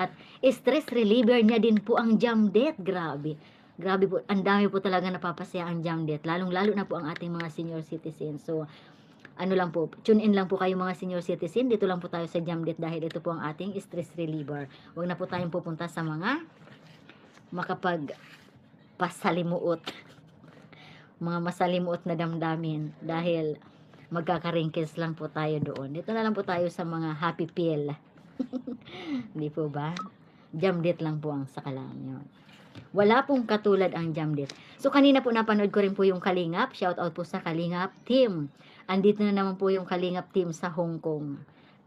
At stress reliever niya din po ang Jamdet. Grabe. Grabe po, ang dami po talaga napapasaya ang Jamdet. Lalong-lalo na po ang ating mga senior citizens. So, ano lang po, tune in lang po kayo mga senior citizen. Dito lang po tayo sa Jamdet dahil ito po ang ating stress reliever. Huwag na po tayong pupunta sa mga makapagpasalimuot, mga masalimuot na damdamin dahil magkakarinkles lang po tayo doon. Dito na lang po tayo sa mga happy pill. Hindi po ba? Jamdet lang po ang sakalam yun. Wala pong katulad ang Jamdet. So kanina po napanood ko rin po yung Kalingap. Shout out po sa Kalingap team. Andito na naman po yung Kalingap team sa Hong Kong.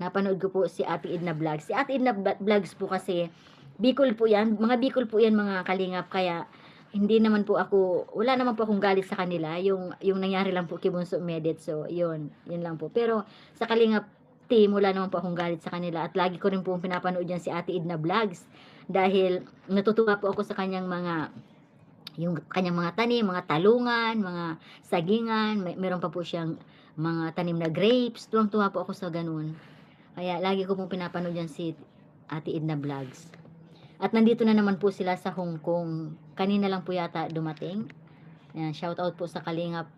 Napanood ko po si Ate Edna Vlogs. Si Ate Edna Vlogs po kasi Bicol po yan. Mga Bicol po yan mga Kalingap. Kaya hindi naman po ako, wala naman po akong galit sa kanila. Yung nangyari lang po kay Bunso Medet. So yun lang po. Pero sa Kalingap team, wala naman po akong galit sa kanila. At lagi ko rin po pinapanood yan si Ate Edna Vlogs. Dahil natutuwa po ako sa kanyang yung kanyang mga tanim, mga talungan, mga sagingan, meron pa po siyang mga tanim na grapes. Tuwang-tuwa po ako sa ganun. Kaya lagi ko pong pinapanood yan si Ate Edna Vlogs. At nandito na naman po sila sa Hong Kong. Kanina lang po yata dumating. Yan, shout out po sa Kalingap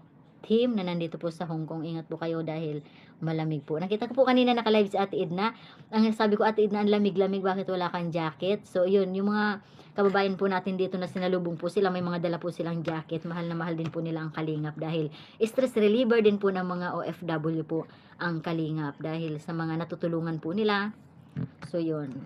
team na nandito po sa Hong Kong. Ingat po kayo dahil malamig po. Nakita ko po kanina naka-live si Ate Edna. Ang sabi ko, Ate Edna, ang lamig-lamig, bakit wala kang jacket? So, yun, yung mga kababayan po natin dito na sinalubong po sila, may mga dala po silang jacket. Mahal na mahal din po nila ang Kalingap dahil stress reliever din po ng mga OFW po ang Kalingap dahil sa mga natutulungan po nila. So, yun.